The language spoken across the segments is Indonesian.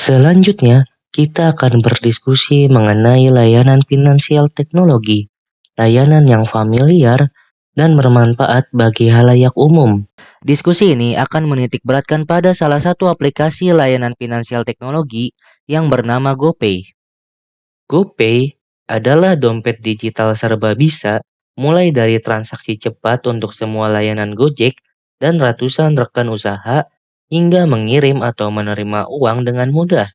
Selanjutnya, kita akan berdiskusi mengenai layanan finansial teknologi, layanan yang familiar dan bermanfaat bagi halayak umum. Diskusi ini akan menitikberatkan pada salah satu aplikasi layanan finansial teknologi yang bernama GoPay. GoPay adalah dompet digital serba bisa, mulai dari transaksi cepat untuk semua layanan Gojek dan ratusan rekan usaha, hingga mengirim atau menerima uang dengan mudah.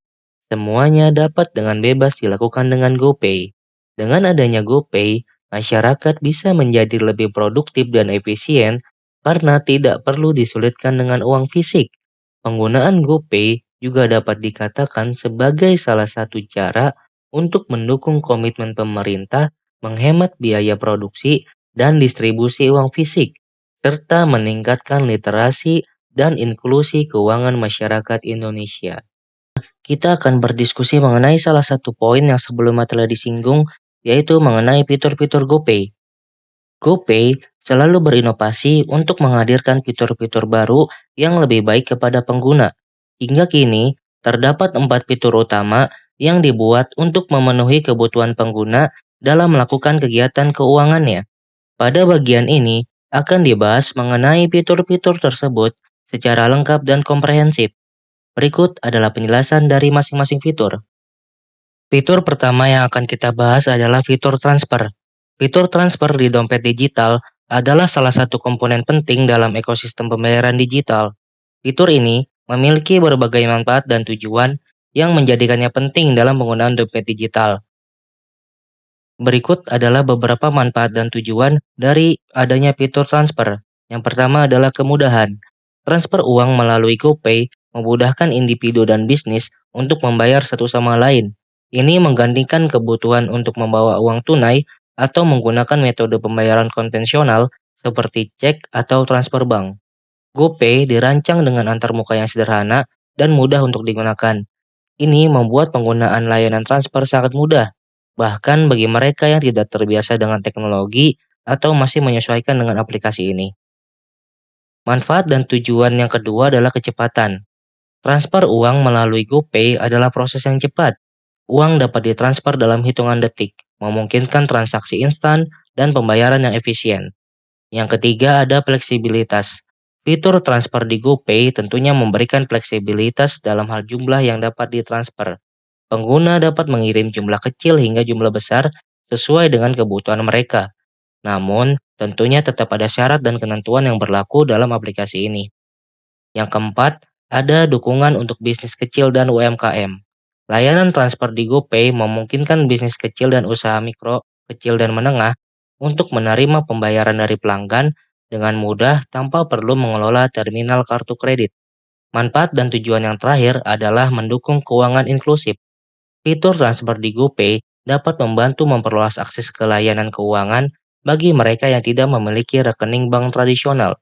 Semuanya dapat dengan bebas dilakukan dengan GoPay. Dengan adanya GoPay, masyarakat bisa menjadi lebih produktif dan efisien karena tidak perlu disulitkan dengan uang fisik. Penggunaan GoPay juga dapat dikatakan sebagai salah satu cara untuk mendukung komitmen pemerintah menghemat biaya produksi dan distribusi uang fisik, serta meningkatkan literasi dan inklusi keuangan masyarakat Indonesia. Kita akan berdiskusi mengenai salah satu poin yang sebelumnya telah disinggung, yaitu mengenai fitur-fitur GoPay. GoPay selalu berinovasi untuk menghadirkan fitur-fitur baru yang lebih baik kepada pengguna. Hingga kini, terdapat 4 fitur utama yang dibuat untuk memenuhi kebutuhan pengguna dalam melakukan kegiatan keuangannya. Pada bagian ini, akan dibahas mengenai fitur-fitur tersebut secara lengkap dan komprehensif. Berikut adalah penjelasan dari masing-masing fitur. Fitur pertama yang akan kita bahas adalah fitur transfer. Fitur transfer di dompet digital adalah salah satu komponen penting dalam ekosistem pembayaran digital. Fitur ini memiliki berbagai manfaat dan tujuan yang menjadikannya penting dalam penggunaan dompet digital. Berikut adalah beberapa manfaat dan tujuan dari adanya fitur transfer. Yang pertama adalah kemudahan. Transfer uang melalui GoPay memudahkan individu dan bisnis untuk membayar satu sama lain. Ini menggantikan kebutuhan untuk membawa uang tunai atau menggunakan metode pembayaran konvensional seperti cek atau transfer bank. GoPay dirancang dengan antarmuka yang sederhana dan mudah untuk digunakan. Ini membuat penggunaan layanan transfer sangat mudah, bahkan bagi mereka yang tidak terbiasa dengan teknologi atau masih menyesuaikan dengan aplikasi ini. Manfaat dan tujuan yang kedua adalah kecepatan. Transfer uang melalui GoPay adalah proses yang cepat. Uang dapat ditransfer dalam hitungan detik, memungkinkan transaksi instan dan pembayaran yang efisien. Yang ketiga ada fleksibilitas. Fitur transfer di GoPay tentunya memberikan fleksibilitas dalam hal jumlah yang dapat ditransfer. Pengguna dapat mengirim jumlah kecil hingga jumlah besar sesuai dengan kebutuhan mereka. Namun, tentunya tetap ada syarat dan ketentuan yang berlaku dalam aplikasi ini. Yang keempat, ada dukungan untuk bisnis kecil dan UMKM. Layanan transfer di GoPay memungkinkan bisnis kecil dan usaha mikro, kecil dan menengah untuk menerima pembayaran dari pelanggan dengan mudah tanpa perlu mengelola terminal kartu kredit. Manfaat dan tujuan yang terakhir adalah mendukung keuangan inklusif. Fitur transfer di GoPay dapat membantu memperluas akses ke layanan keuangan bagi mereka yang tidak memiliki rekening bank tradisional.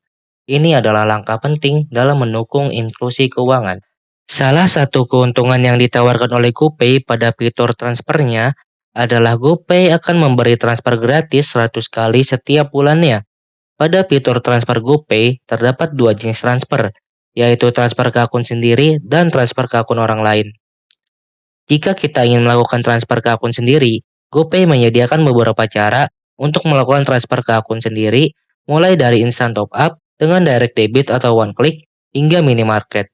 Ini adalah langkah penting dalam mendukung inklusi keuangan. Salah satu keuntungan yang ditawarkan oleh GoPay pada fitur transfernya adalah GoPay akan memberi transfer gratis 100 kali setiap bulannya. Pada fitur transfer GoPay terdapat dua jenis transfer, yaitu transfer ke akun sendiri dan transfer ke akun orang lain. Jika kita ingin melakukan transfer ke akun sendiri, GoPay menyediakan beberapa cara untuk melakukan transfer ke akun sendiri, mulai dari instant top up dengan direct debit atau one click hingga mini market.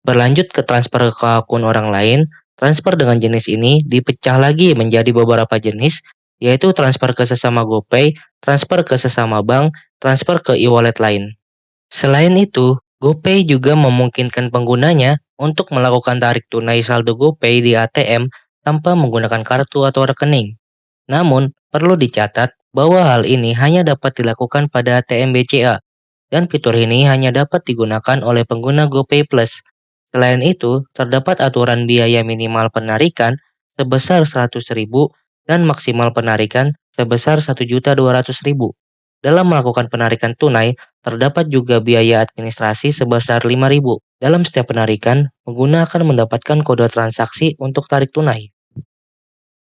Berlanjut ke transfer ke akun orang lain, transfer dengan jenis ini dipecah lagi menjadi beberapa jenis, yaitu transfer ke sesama GoPay, transfer ke sesama bank, transfer ke e-wallet lain. Selain itu, GoPay juga memungkinkan penggunanya untuk melakukan tarik tunai saldo GoPay di ATM tanpa menggunakan kartu atau rekening. Namun, perlu dicatat bahwa hal ini hanya dapat dilakukan pada ATM BCA, dan fitur ini hanya dapat digunakan oleh pengguna GoPay Plus. Selain itu, terdapat aturan biaya minimal penarikan sebesar 100.000 dan maksimal penarikan sebesar 1.200.000. Dalam melakukan penarikan tunai, terdapat juga biaya administrasi sebesar 5.000. Dalam setiap penarikan, pengguna akan mendapatkan kode transaksi untuk tarik tunai.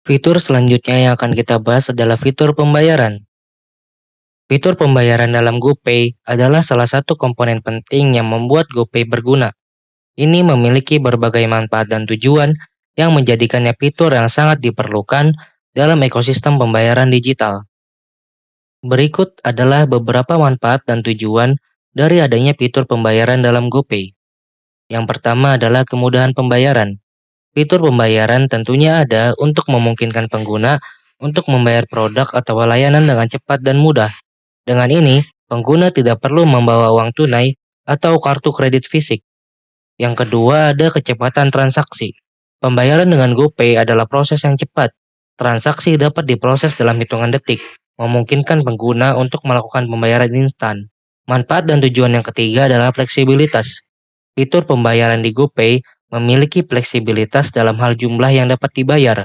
Fitur selanjutnya yang akan kita bahas adalah fitur pembayaran. Fitur pembayaran dalam GoPay adalah salah satu komponen penting yang membuat GoPay berguna. Ini memiliki berbagai manfaat dan tujuan yang menjadikannya fitur yang sangat diperlukan dalam ekosistem pembayaran digital. Berikut adalah beberapa manfaat dan tujuan dari adanya fitur pembayaran dalam GoPay. Yang pertama adalah kemudahan pembayaran. Fitur pembayaran tentunya ada untuk memungkinkan pengguna untuk membayar produk atau layanan dengan cepat dan mudah. Dengan ini, pengguna tidak perlu membawa uang tunai atau kartu kredit fisik. Yang kedua ada kecepatan transaksi. Pembayaran dengan GoPay adalah proses yang cepat. Transaksi dapat diproses dalam hitungan detik, memungkinkan pengguna untuk melakukan pembayaran instan. Manfaat dan tujuan yang ketiga adalah fleksibilitas. Fitur pembayaran di GoPay memiliki fleksibilitas dalam hal jumlah yang dapat dibayar.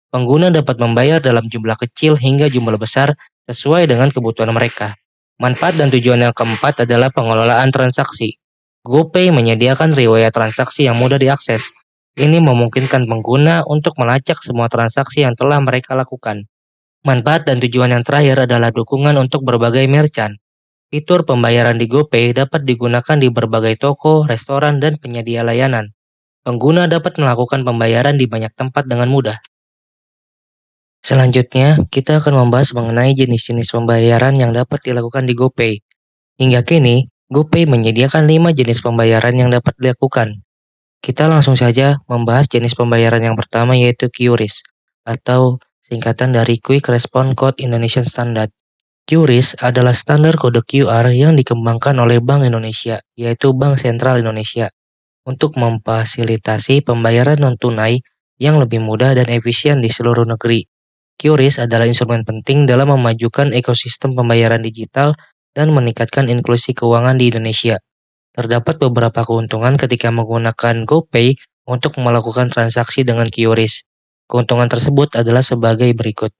Pengguna dapat membayar dalam jumlah kecil hingga jumlah besar sesuai dengan kebutuhan mereka. Manfaat dan tujuan yang keempat adalah pengelolaan transaksi. GoPay menyediakan riwayat transaksi yang mudah diakses. Ini memungkinkan pengguna untuk melacak semua transaksi yang telah mereka lakukan. Manfaat dan tujuan yang terakhir adalah dukungan untuk berbagai merchant. Fitur pembayaran di GoPay dapat digunakan di berbagai toko, restoran, dan penyedia layanan. Pengguna dapat melakukan pembayaran di banyak tempat dengan mudah. Selanjutnya, kita akan membahas mengenai jenis-jenis pembayaran yang dapat dilakukan di GoPay. Hingga kini, GoPay menyediakan 5 jenis pembayaran yang dapat dilakukan. Kita langsung saja membahas jenis pembayaran yang pertama yaitu QRIS, atau singkatan dari Quick Response Code Indonesian Standard. QRIS adalah standar kode QR yang dikembangkan oleh Bank Indonesia, yaitu Bank Sentral Indonesia, untuk memfasilitasi pembayaran non-tunai yang lebih mudah dan efisien di seluruh negeri. QRIS adalah instrumen penting dalam memajukan ekosistem pembayaran digital dan meningkatkan inklusi keuangan di Indonesia. Terdapat beberapa keuntungan ketika menggunakan GoPay untuk melakukan transaksi dengan QRIS. Keuntungan tersebut adalah sebagai berikut.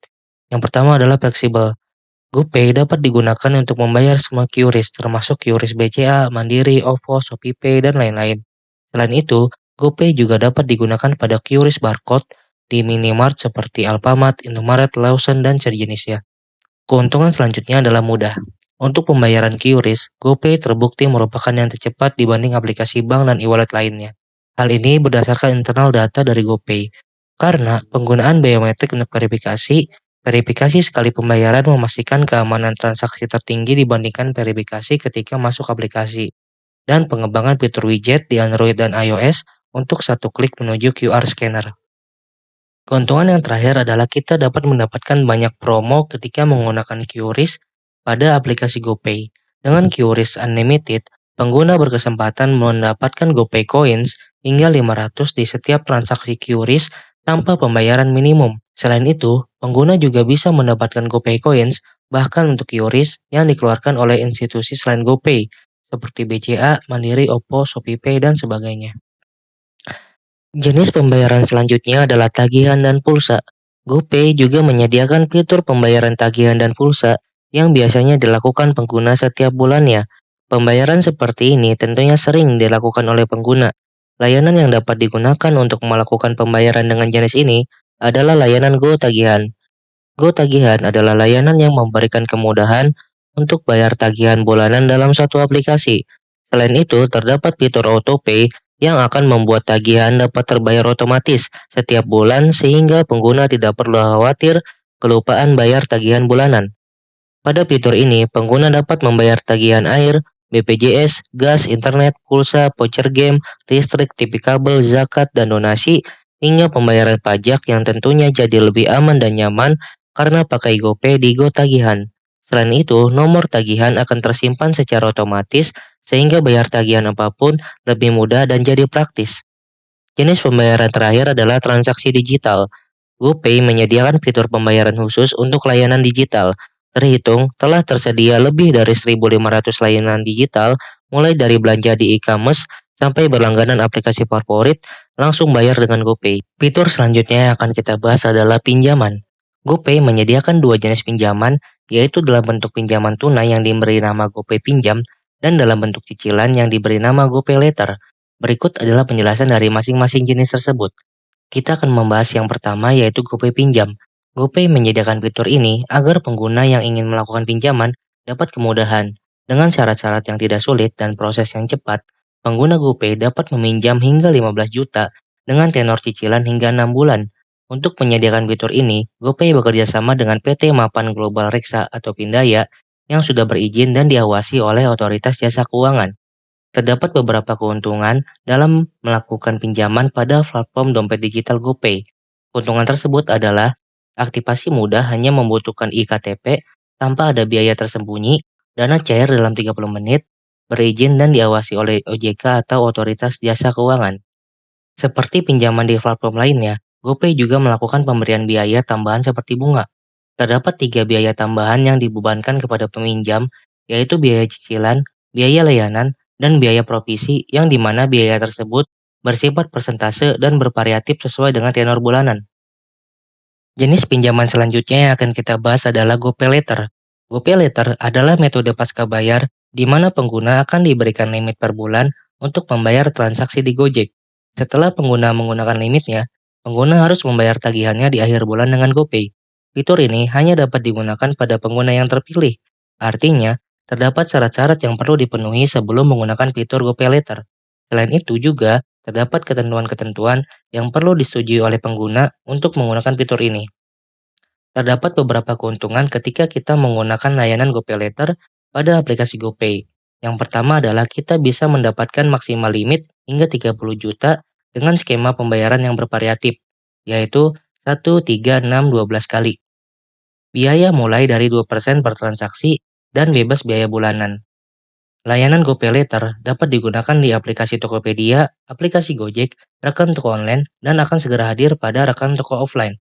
Yang pertama adalah fleksibel. GoPay dapat digunakan untuk membayar semua QRIS, termasuk QRIS BCA, Mandiri, OVO, ShopeePay, dan lain-lain. Selain itu, GoPay juga dapat digunakan pada QRIS barcode di minimart seperti Alfamart, Indomaret, Lawson, dan sejenisnya. Keuntungan selanjutnya adalah mudah. Untuk pembayaran QRIS, GoPay terbukti merupakan yang tercepat dibanding aplikasi bank dan e-wallet lainnya. Hal ini berdasarkan internal data dari GoPay. Karena penggunaan biometrik untuk verifikasi sekali pembayaran memastikan keamanan transaksi tertinggi dibandingkan verifikasi ketika masuk aplikasi. Dan pengembangan fitur widget di Android dan iOS untuk satu klik menuju QR scanner. Keuntungan yang terakhir adalah kita dapat mendapatkan banyak promo ketika menggunakan QRIS pada aplikasi GoPay. Dengan QRIS Unlimited, pengguna berkesempatan mendapatkan GoPay Coins hingga 500 di setiap transaksi QRIS tanpa pembayaran minimum. Selain itu, pengguna juga bisa mendapatkan GoPay Coins bahkan untuk QRIS yang dikeluarkan oleh institusi selain GoPay, seperti BCA, Mandiri, OVO, ShopeePay, dan sebagainya. Jenis pembayaran selanjutnya adalah tagihan dan pulsa. GoPay juga menyediakan fitur pembayaran tagihan dan pulsa yang biasanya dilakukan pengguna setiap bulannya. Pembayaran seperti ini tentunya sering dilakukan oleh pengguna. Layanan yang dapat digunakan untuk melakukan pembayaran dengan jenis ini adalah layanan GoTagihan. GoTagihan adalah layanan yang memberikan kemudahan untuk bayar tagihan bulanan dalam satu aplikasi. Selain itu, terdapat fitur autopay yang akan membuat tagihan dapat terbayar otomatis setiap bulan sehingga pengguna tidak perlu khawatir kelupaan bayar tagihan bulanan. Pada fitur ini, pengguna dapat membayar tagihan air, BPJS, gas, internet, pulsa, voucher game, listrik, TV kabel, zakat, dan donasi, hingga pembayaran pajak yang tentunya jadi lebih aman dan nyaman karena pakai GoPay di GoTagihan. Selain itu, nomor tagihan akan tersimpan secara otomatis sehingga bayar tagihan apapun lebih mudah dan jadi praktis. Jenis pembayaran terakhir adalah transaksi digital. GoPay menyediakan fitur pembayaran khusus untuk layanan digital. Terhitung, telah tersedia lebih dari 1.500 layanan digital, mulai dari belanja di e-commerce sampai berlangganan aplikasi favorit, langsung bayar dengan GoPay. Fitur selanjutnya yang akan kita bahas adalah pinjaman. GoPay menyediakan dua jenis pinjaman, yaitu dalam bentuk pinjaman tunai yang diberi nama GoPay Pinjam dan dalam bentuk cicilan yang diberi nama GoPay Later. Berikut adalah penjelasan dari masing-masing jenis tersebut. Kita akan membahas yang pertama yaitu GoPay Pinjam. GoPay menyediakan fitur ini agar pengguna yang ingin melakukan pinjaman dapat kemudahan. Dengan syarat-syarat yang tidak sulit dan proses yang cepat, Pengguna GoPay dapat meminjam hingga 15 juta dengan tenor cicilan hingga 6 bulan. Untuk menyediakan fitur ini, GoPay bekerja sama dengan PT Mapan Global Reksa atau Pindaya yang sudah berizin dan diawasi oleh otoritas jasa keuangan. Terdapat beberapa keuntungan dalam melakukan pinjaman pada platform dompet digital GoPay. Keuntungan tersebut adalah aktivasi mudah hanya membutuhkan iktp tanpa ada biaya tersembunyi, dana cair dalam 30 menit, berizin dan diawasi oleh OJK atau Otoritas Jasa Keuangan. Seperti pinjaman di platform lainnya, GoPay juga melakukan pemberian biaya tambahan seperti bunga. Terdapat 3 biaya tambahan yang dibebankan kepada peminjam, yaitu biaya cicilan, biaya layanan, dan biaya provisi yang dimana biaya tersebut bersifat persentase dan bervariatif sesuai dengan tenor bulanan. Jenis pinjaman selanjutnya yang akan kita bahas adalah GoPayLater. GoPayLater adalah metode pasca bayar di mana pengguna akan diberikan limit per bulan untuk membayar transaksi di Gojek. Setelah pengguna menggunakan limitnya, pengguna harus membayar tagihannya di akhir bulan dengan GoPay. Fitur ini hanya dapat digunakan pada pengguna yang terpilih. Artinya, terdapat syarat-syarat yang perlu dipenuhi sebelum menggunakan fitur GoPayLater. Selain itu juga, terdapat ketentuan-ketentuan yang perlu disetujui oleh pengguna untuk menggunakan fitur ini. Terdapat beberapa keuntungan ketika kita menggunakan layanan GoPayLater pada aplikasi GoPay. Yang pertama adalah kita bisa mendapatkan maksimal limit hingga 30 juta dengan skema pembayaran yang bervariatif, yaitu 1, 3, 6, 12 kali. Biaya mulai dari 2% per transaksi dan bebas biaya bulanan. Layanan GoPayLater dapat digunakan di aplikasi Tokopedia, aplikasi Gojek, rekening toko online, dan akan segera hadir pada rekening toko offline.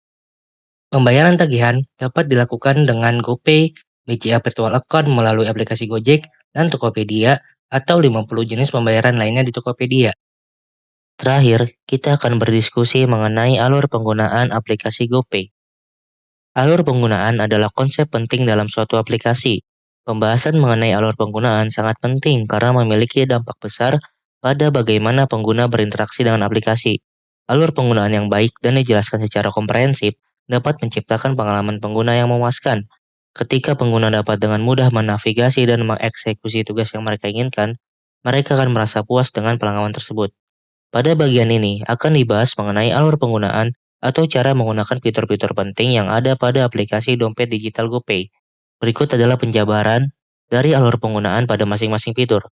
Pembayaran tagihan dapat dilakukan dengan GoPay, BCA Virtual Account melalui aplikasi Gojek, dan Tokopedia, atau 50 jenis pembayaran lainnya di Tokopedia. Terakhir, kita akan berdiskusi mengenai alur penggunaan aplikasi GoPay. Alur penggunaan adalah konsep penting dalam suatu aplikasi. Pembahasan mengenai alur penggunaan sangat penting karena memiliki dampak besar pada bagaimana pengguna berinteraksi dengan aplikasi. Alur penggunaan yang baik dan dijelaskan secara komprehensif dapat menciptakan pengalaman pengguna yang memuaskan. Ketika pengguna dapat dengan mudah menavigasi dan mengeksekusi tugas yang mereka inginkan, mereka akan merasa puas dengan pengalaman tersebut. Pada bagian ini akan dibahas mengenai alur penggunaan atau cara menggunakan fitur-fitur penting yang ada pada aplikasi dompet digital GoPay. Berikut adalah penjabaran dari alur penggunaan pada masing-masing fitur.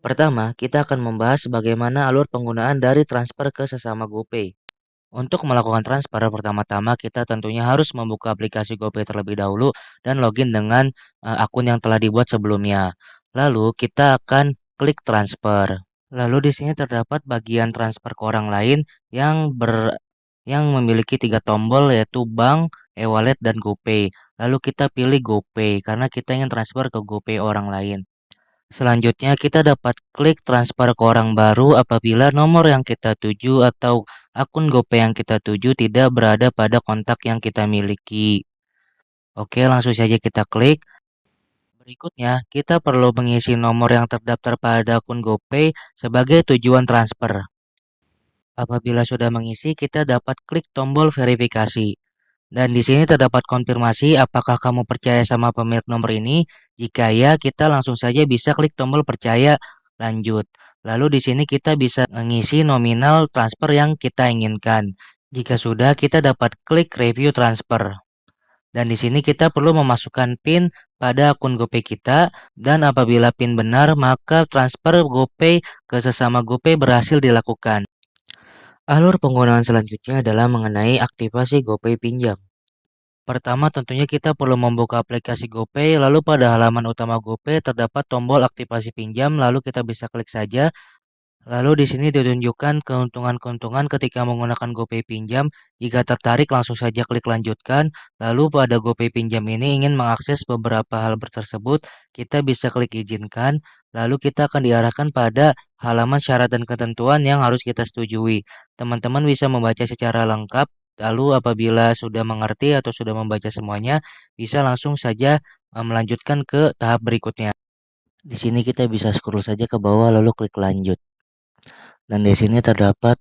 Pertama, kita akan membahas bagaimana alur penggunaan dari transfer ke sesama GoPay. Untuk melakukan transfer, pertama-tama kita tentunya harus membuka aplikasi GoPay terlebih dahulu dan login dengan akun yang telah dibuat sebelumnya. Lalu kita akan klik transfer. Lalu di sini terdapat bagian transfer ke orang lain yang memiliki 3 tombol yaitu bank, e-wallet, dan GoPay. Lalu kita pilih GoPay karena kita ingin transfer ke GoPay orang lain. Selanjutnya kita dapat klik transfer ke orang baru apabila nomor yang kita tuju atau akun GoPay yang kita tuju tidak berada pada kontak yang kita miliki. Oke, langsung saja kita klik. Berikutnya, kita perlu mengisi nomor yang terdaftar pada akun GoPay sebagai tujuan transfer. Apabila sudah mengisi, kita dapat klik tombol verifikasi. Dan di sini terdapat konfirmasi apakah kamu percaya sama pemilik nomor ini. Jika ya, kita langsung saja bisa klik tombol percaya lanjut. Lalu di sini kita bisa mengisi nominal transfer yang kita inginkan. Jika sudah, kita dapat klik review transfer. Dan di sini kita perlu memasukkan PIN pada akun GoPay kita, dan apabila PIN benar, maka transfer GoPay ke sesama GoPay berhasil dilakukan. Alur penggunaan selanjutnya adalah mengenai aktivasi GoPay pinjam. Pertama, tentunya kita perlu membuka aplikasi GoPay, lalu pada halaman utama GoPay terdapat tombol aktivasi pinjam, lalu kita bisa klik saja. Lalu di sini ditunjukkan keuntungan-keuntungan ketika menggunakan GoPay pinjam. Jika tertarik langsung saja klik lanjutkan. Lalu pada GoPay pinjam ini ingin mengakses beberapa hal tersebut, kita bisa klik izinkan. Lalu kita akan diarahkan pada halaman syarat dan ketentuan yang harus kita setujui. Teman-teman bisa membaca secara lengkap. Lalu apabila sudah mengerti atau sudah membaca semuanya, bisa langsung saja melanjutkan ke tahap berikutnya. Di sini kita bisa scroll saja ke bawah lalu klik lanjut. Dan di sini terdapat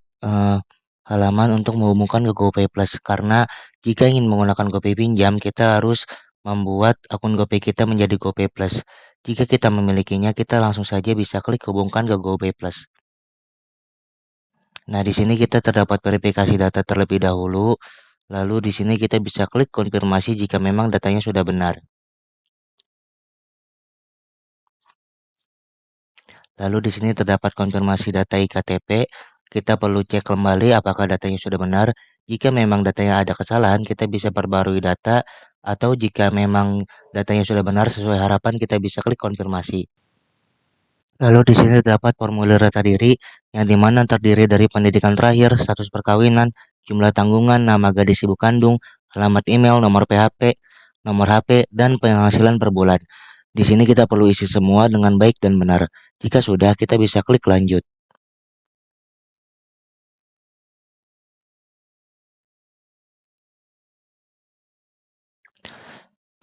halaman untuk menghubungkan ke GoPay Plus karena jika ingin menggunakan GoPay pinjam kita harus membuat akun GoPay kita menjadi GoPay Plus. Jika kita memilikinya, kita langsung saja bisa klik hubungkan ke GoPay Plus. Nah, di sini kita terdapat verifikasi data terlebih dahulu. Lalu di sini kita bisa klik konfirmasi jika memang datanya sudah benar. Lalu di sini terdapat konfirmasi data iktp. Kita perlu cek kembali apakah datanya sudah benar. Jika memang datanya ada kesalahan, kita bisa perbarui data, atau jika memang datanya sudah benar sesuai harapan, kita bisa klik konfirmasi. Lalu di sini terdapat formulir data diri yang dimana terdiri dari pendidikan terakhir, status perkawinan, jumlah tanggungan, nama gadis ibu kandung, alamat email, nomor PHP, nomor HP, dan penghasilan per bulan. Di sini kita perlu isi semua dengan baik dan benar. Jika sudah, kita bisa klik lanjut.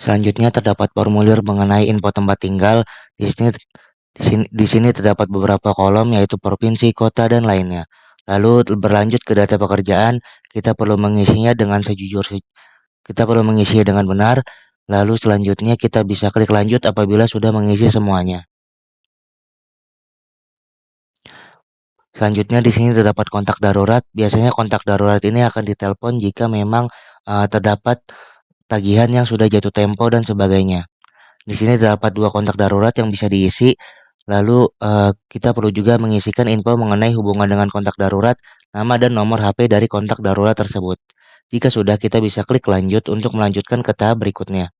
Selanjutnya terdapat formulir mengenai info tempat tinggal. Di sini terdapat beberapa kolom yaitu provinsi, kota, dan lainnya. Lalu berlanjut ke data pekerjaan, kita perlu mengisinya dengan benar. Lalu selanjutnya kita bisa klik lanjut apabila sudah mengisi semuanya. Selanjutnya di sini terdapat kontak darurat. Biasanya kontak darurat ini akan ditelepon jika memang terdapat tagihan yang sudah jatuh tempo dan sebagainya. Di sini terdapat dua kontak darurat yang bisa diisi. Lalu kita perlu juga mengisikan info mengenai hubungan dengan kontak darurat, nama dan nomor HP dari kontak darurat tersebut. Jika sudah, kita bisa klik lanjut untuk melanjutkan ke tahap berikutnya.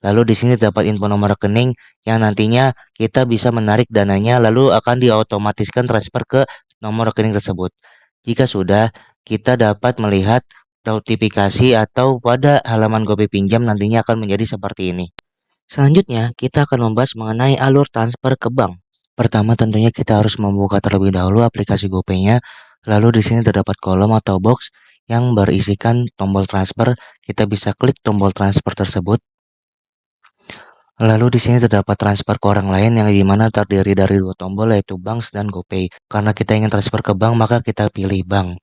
Lalu di sini terdapat info nomor rekening yang nantinya kita bisa menarik dananya lalu akan diotomatiskan transfer ke nomor rekening tersebut. Jika sudah, kita dapat melihat notifikasi atau pada halaman GoPay Pinjam nantinya akan menjadi seperti ini. Selanjutnya, kita akan membahas mengenai alur transfer ke bank. Pertama, tentunya kita harus membuka terlebih dahulu aplikasi GoPay-nya. Lalu di sini terdapat kolom atau box yang berisikan tombol transfer. Kita bisa klik tombol transfer tersebut. Lalu di sini terdapat transfer ke orang lain yang dimana terdiri dari dua tombol yaitu Bank dan GoPay. Karena kita ingin transfer ke bank, maka kita pilih bank.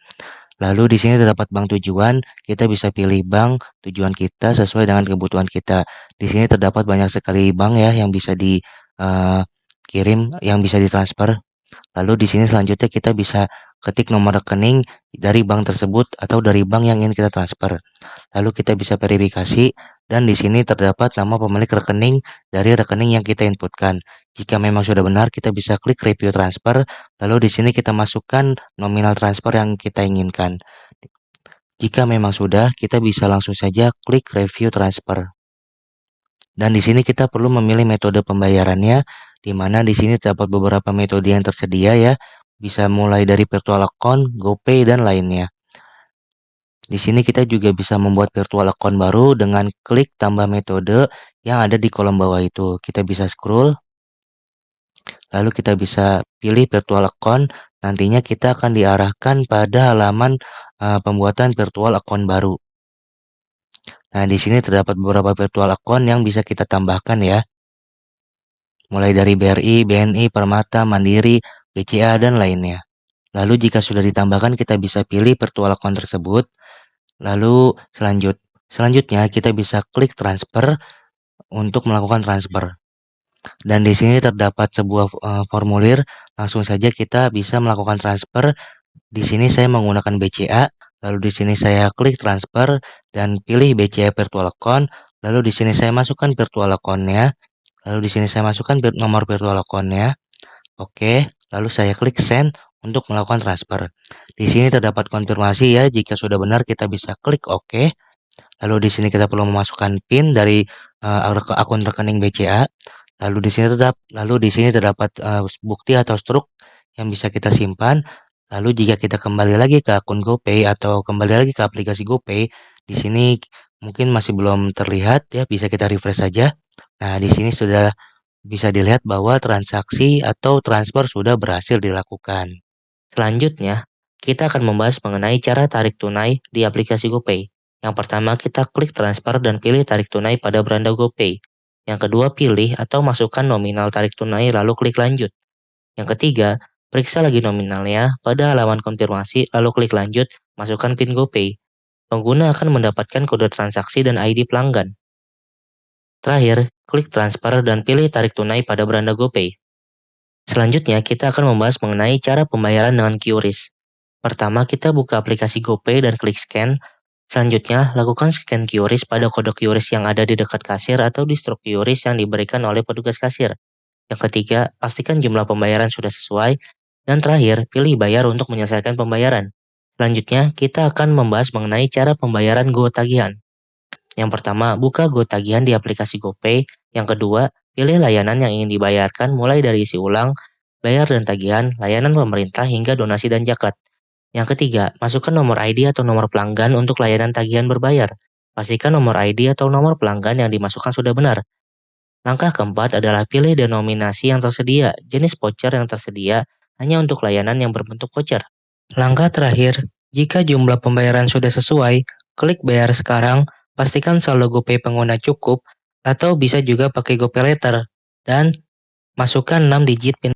Lalu di sini terdapat bank tujuan, kita bisa pilih bank tujuan kita sesuai dengan kebutuhan kita. Di sini terdapat banyak sekali bank ya yang bisa dikirim, yang bisa ditransfer. Lalu di sini selanjutnya kita bisa ketik nomor rekening dari bank tersebut atau dari bank yang ingin kita transfer. Lalu kita bisa verifikasi dan di sini terdapat nama pemilik rekening dari rekening yang kita inputkan. Jika memang sudah benar, kita bisa klik review transfer. Lalu di sini kita masukkan nominal transfer yang kita inginkan. Jika memang sudah, kita bisa langsung saja klik review transfer. Dan di sini kita perlu memilih metode pembayarannya, di mana di sini terdapat beberapa metode yang tersedia ya. Bisa mulai dari virtual account, GoPay, dan lainnya. Di sini kita juga bisa membuat virtual account baru dengan klik tambah metode yang ada di kolom bawah itu. Kita bisa scroll, lalu kita bisa pilih virtual account. Nantinya kita akan diarahkan pada halaman pembuatan virtual account baru. Nah, di sini terdapat beberapa virtual account yang bisa kita tambahkan ya. Mulai dari BRI, BNI, Permata, Mandiri, BCA, dan lainnya. Lalu jika sudah ditambahkan, kita bisa pilih virtual account tersebut. Lalu selanjutnya kita bisa klik transfer untuk melakukan transfer. Dan di sini terdapat sebuah formulir, langsung saja kita bisa melakukan transfer. Di sini saya menggunakan BCA, lalu di sini saya klik transfer dan pilih BCA virtual account. Lalu di sini saya masukkan virtual account-nya. Lalu di sini saya masukkan nomor virtual account-nya. Oke, lalu saya klik send untuk melakukan transfer. Di sini terdapat konfirmasi ya, jika sudah benar kita bisa klik OK. Lalu di sini kita perlu memasukkan PIN dari akun rekening BCA. Lalu di sini terdapat bukti atau struk yang bisa kita simpan. Lalu jika kita kembali lagi ke akun GoPay atau kembali lagi ke aplikasi GoPay, di sini mungkin masih belum terlihat ya, bisa kita refresh saja. Nah, di sini sudah bisa dilihat bahwa transaksi atau transfer sudah berhasil dilakukan. Selanjutnya, kita akan membahas mengenai cara tarik tunai di aplikasi GoPay. Yang pertama, kita klik transfer dan pilih tarik tunai pada beranda GoPay. Yang kedua, pilih atau masukkan nominal tarik tunai lalu klik lanjut. Yang ketiga, periksa lagi nominalnya pada halaman konfirmasi lalu klik lanjut, masukkan PIN GoPay. Pengguna akan mendapatkan kode transaksi dan ID pelanggan. Terakhir, klik transfer dan pilih tarik tunai pada beranda GoPay. Selanjutnya, kita akan membahas mengenai cara pembayaran dengan QRIS. Pertama, kita buka aplikasi GoPay dan klik scan. Selanjutnya, lakukan scan QRIS pada kode QRIS yang ada di dekat kasir atau di struk QRIS yang diberikan oleh petugas kasir. Yang ketiga, pastikan jumlah pembayaran sudah sesuai. Dan terakhir, pilih bayar untuk menyelesaikan pembayaran. Selanjutnya, kita akan membahas mengenai cara pembayaran GoTagihan. Yang pertama, buka GoTagihan di aplikasi GoPay. Yang kedua, pilih layanan yang ingin dibayarkan mulai dari isi ulang, bayar dan tagihan, layanan pemerintah hingga donasi dan zakat. Yang ketiga, masukkan nomor ID atau nomor pelanggan untuk layanan tagihan berbayar. Pastikan nomor ID atau nomor pelanggan yang dimasukkan sudah benar. Langkah keempat adalah pilih denominasi yang tersedia, jenis voucher yang tersedia, hanya untuk layanan yang berbentuk voucher. Langkah terakhir, jika jumlah pembayaran sudah sesuai, klik bayar sekarang, pastikan saldo GoPay pengguna cukup, atau bisa juga pakai GoPay Later, dan masukkan 6 digit PIN